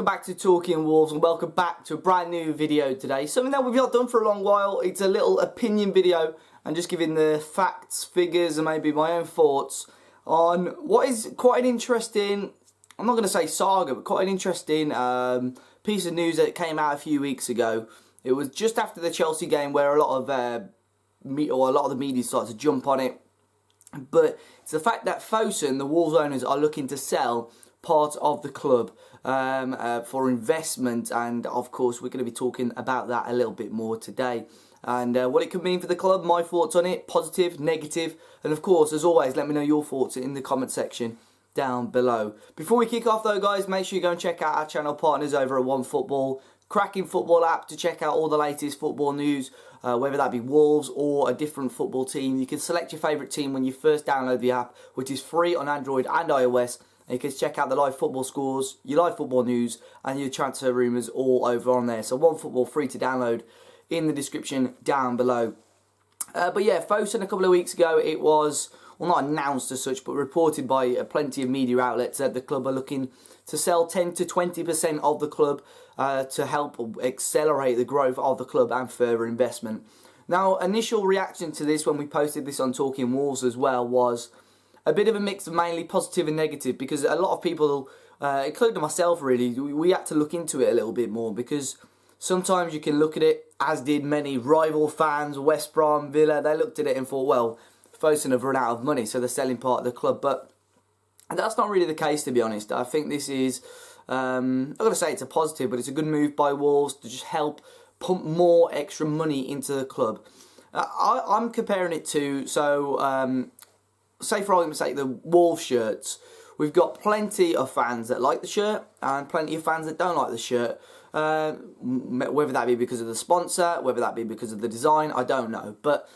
back to Talking Wolves and welcome back to a brand new video today. Something that we've not done for a long while. It's a little opinion video and just giving the facts, figures and maybe my own thoughts on what is quite an interesting, I'm not going to say saga, but quite an interesting piece of news that came out a few weeks ago. It was just after the Chelsea game where a lot of the media started to jump on it. But it's the fact that Fosun, the Wolves owners, are looking to sell part of the club for investment, and of course we're going to be talking about that a little bit more today and what it could mean for the club, my thoughts on it, positive, negative, and of course as always let me know your thoughts in the comment section down below. Before we kick off though guys, make sure you go and check out our channel partners over at OneFootball, cracking football app to check out all the latest football news, whether that be Wolves or a different football team. You can select your favourite team when you first download the app, which is free on Android and iOS. And you can check out the live football scores, your live football news and your transfer rumours all over on there. So OneFootball free to download in the description down below. But yeah, Fosun a couple of weeks ago, it was, well not announced as such, but reported by plenty of media outlets that the club are looking to sell 10 to 20% of the club to help accelerate the growth of the club and further investment. Now, initial reaction to this when we posted this on Talking Wolves as well was a bit of a mix of mainly positive and negative, because a lot of people, including myself really, we had to look into it a little bit more, because sometimes you can look at it, as did many rival fans, West Brom, Villa, they looked at it and thought, well, Fosun have run out of money, so they're selling part of the club. But that's not really the case, to be honest. I think this is, I'm not going to say it's a positive, but it's a good move by Wolves to just help pump more extra money into the club. I'm comparing it to, say for argument's sake, the Wolves shirts. We've got plenty of fans that like the shirt and plenty of fans that don't like the shirt. Whether that be because of the sponsor, whether that be because of the design, I don't know. But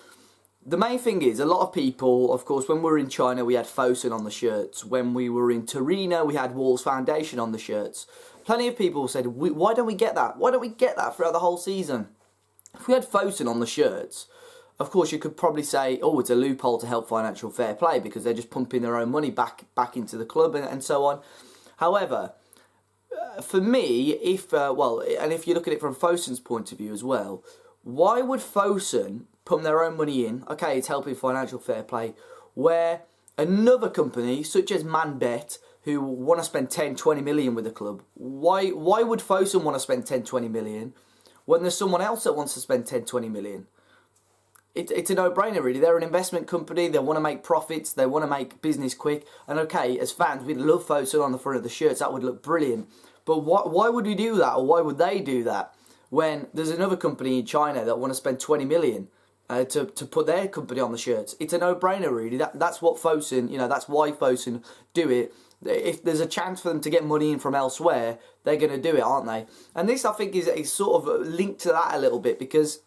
the main thing is, a lot of people, of course, when we were in China, we had Fosun on the shirts. When we were in Torino, we had Wolves Foundation on the shirts. Plenty of people said, why don't we get that? Why don't we get that throughout the whole season? If we had Fosun on the shirts, of course, you could probably say, oh, it's a loophole to help financial fair play because they're just pumping their own money back into the club and so on. However, for me, if you look at it from Fosun's point of view as well, why would Fosun put their own money in? Okay, it's helping financial fair play, where another company such as ManBet, who want to spend 10, 20 million with the club, why would Fosun want to spend 10, 20 million when there's someone else that wants to spend 10, 20 million? It's a no-brainer really. They're an investment company, they want to make profits, they want to make business quick, and okay, as fans we'd love Fosun on the front of the shirts, that would look brilliant. But why would we do that, or why would they do that when there's another company in China that want to spend 20 million to put their company on the shirts? It's a no-brainer really. That's what Fosun, that's why Fosun do it. If there's a chance for them to get money in from elsewhere, they're going to do it, aren't they? And this I think is sort of linked to that a little bit, because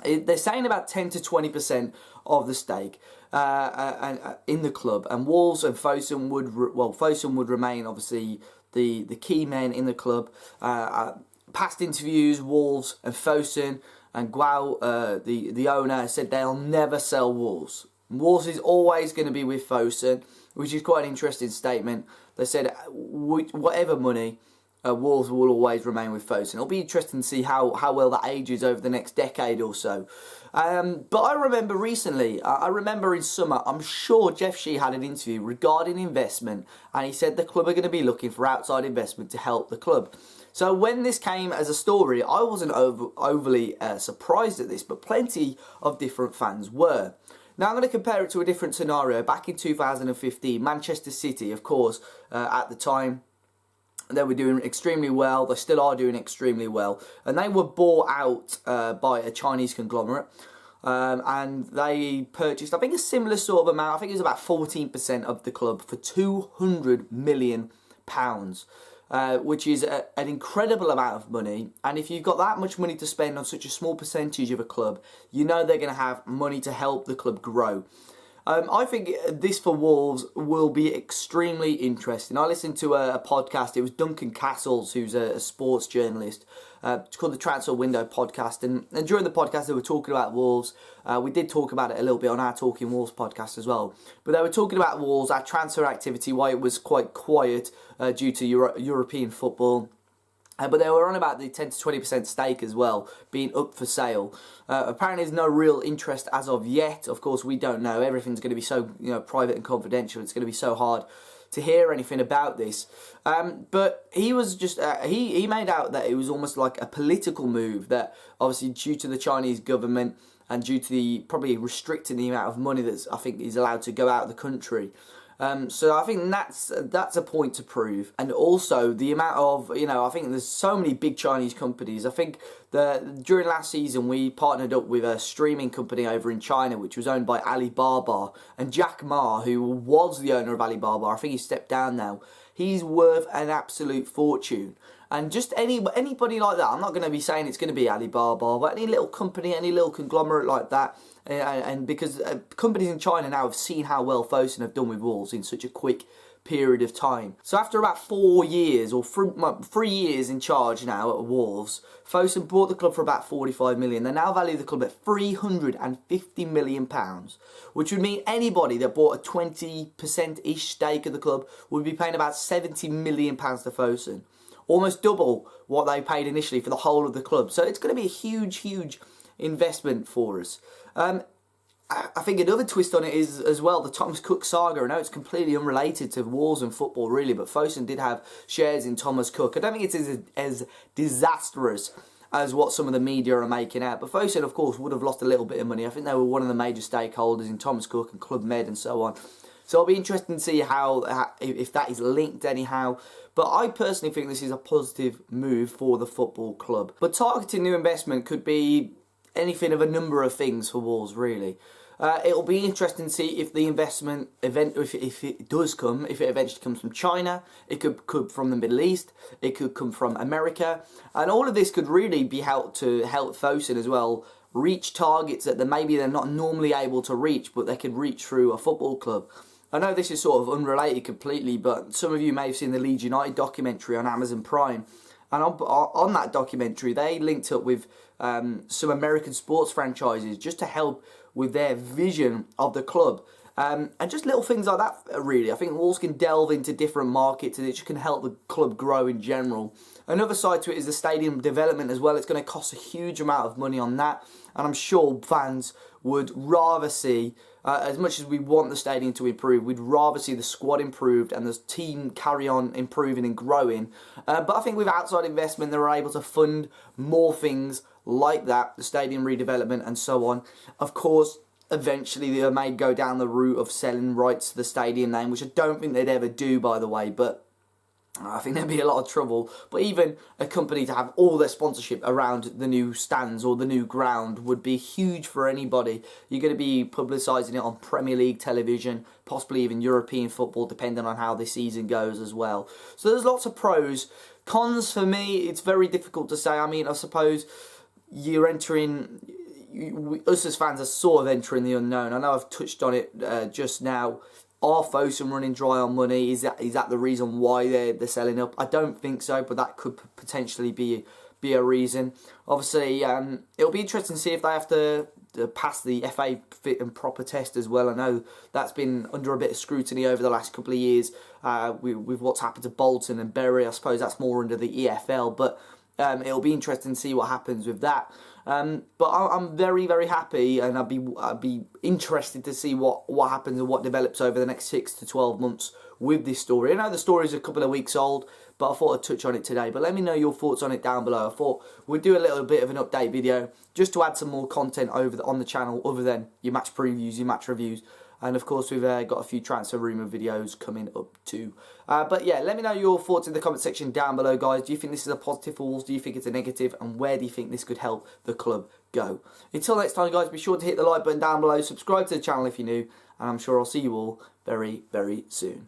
they're saying about 10 to 20% of the stake in the club, and Wolves and Fosun would Fosun would remain obviously the key men in the club. Past interviews, Wolves and Fosun and Guo, the owner, said they'll never sell Wolves. Wolves is always going to be with Fosun, which is quite an interesting statement. They said whatever money, Wolves will always remain with Fosun. It'll be interesting to see how well that ages over the next decade or so. But I remember recently, I remember in summer, I'm sure Jeff Shee had an interview regarding investment, and he said the club are going to be looking for outside investment to help the club. So when this came as a story, I wasn't overly surprised at this, but plenty of different fans were. Now I'm going to compare it to a different scenario. Back in 2015, Manchester City, of course, at the time, they were doing extremely well. They still are doing extremely well. And they were bought out by a Chinese conglomerate. And they purchased, I think, a similar sort of amount. I think it was about 14% of the club for £200 million. Which is an incredible amount of money. And if you've got that much money to spend on such a small percentage of a club, you know they're going to have money to help the club grow. I think this for Wolves will be extremely interesting. I listened to a podcast. It was Duncan Castles, who's a sports journalist. It's called the Transfer Window Podcast. And during the podcast, they were talking about Wolves. We did talk about it a little bit on our Talking Wolves podcast as well. But they were talking about Wolves, our transfer activity, why it was quite quiet due to European football. But they were on about the 10 to 20% stake as well, being up for sale. Apparently there's no real interest as of yet. Of course, we don't know. Everything's going to be so private and confidential. It's going to be so hard to hear anything about this. But he was just, he made out that it was almost like a political move, that obviously due to the Chinese government and due to the probably restricting the amount of money that I think is allowed to go out of the country. So I think that's a point to prove, and also the amount of I think there's so many big Chinese companies. I think during last season we partnered up with a streaming company over in China which was owned by Alibaba, and Jack Ma, who was the owner of Alibaba, I think he stepped down now. He's worth an absolute fortune. And just anybody like that, I'm not going to be saying it's going to be Alibaba, but any little company, any little conglomerate like that, and because companies in China now have seen how well Fosun have done with Wolves in such a quick period of time. So after about 4 years, or 3 years in charge now at Wolves, Fosun bought the club for about 45 million. They now value the club at £350 million, which would mean anybody that bought a 20%-ish stake of the club would be paying about £70 million to Fosun. Almost double what they paid initially for the whole of the club. So it's going to be a huge, huge investment for us. I think another twist on it is as well the Thomas Cook saga. I know it's completely unrelated to Wolves and football really, but Fosun did have shares in Thomas Cook. I don't think it's as disastrous as what some of the media are making out, but Fosun of course would have lost a little bit of money. I think they were one of the major stakeholders in Thomas Cook and Club Med and so on. So it'll be interesting to see if that is linked anyhow. But I personally think this is a positive move for the football club. But targeting new investment could be anything of a number of things for Wolves, really. It'll be interesting to see if the investment event, if it does come, if it eventually comes from China, it could come from the Middle East, it could come from America, and all of this could really be help Fosun as well reach targets that maybe they're not normally able to reach, but they could reach through a football club. I know this is sort of unrelated completely, but some of you may have seen the Leeds United documentary on Amazon Prime. And on that documentary, they linked up with some American sports franchises just to help with their vision of the club. And just little things like that, really. I think Wolves can delve into different markets and it just can help the club grow in general. Another side to it is the stadium development as well. It's going to cost a huge amount of money on that. And I'm sure fans would rather see, as much as we want the stadium to improve, we'd rather see the squad improved and the team carry on improving and growing. But I think with outside investment, they were able to fund more things like that, the stadium redevelopment and so on. Of course, eventually they may go down the route of selling rights to the stadium name, which I don't think they'd ever do, by the way, but I think there'd be a lot of trouble. But even a company to have all their sponsorship around the new stands or the new ground would be huge for anybody. You're going to be publicising it on Premier League television, possibly even European football, depending on how this season goes as well. So there's lots of pros. Cons for me, it's very difficult to say. I mean, I suppose you're entering, us as fans are sort of entering the unknown. I know I've touched on it just now. Are Fosun running dry on money? Is that the reason why they're selling up? I don't think so, but that could potentially be a reason. Obviously, it'll be interesting to see if they have to pass the FA fit and proper test as well. I know that's been under a bit of scrutiny over the last couple of years with what's happened to Bolton and Bury. I suppose that's more under the EFL, but it'll be interesting to see what happens with that. But I'm very, very happy, and I'd be interested to see what happens and what develops over the next 6 to 12 months with this story. I know the story is a couple of weeks old, but I thought I'd touch on it today. But let me know your thoughts on it down below. I thought we'd do a little bit of an update video just to add some more content on the channel other than your match previews, your match reviews. And of course, we've got a few transfer rumour videos coming up too. But yeah, let me know your thoughts in the comment section down below, guys. Do you think this is a positive for Wolves? Do you think it's a negative? And where do you think this could help the club go? Until next time, guys, be sure to hit the like button down below. Subscribe to the channel if you're new. And I'm sure I'll see you all very, very soon.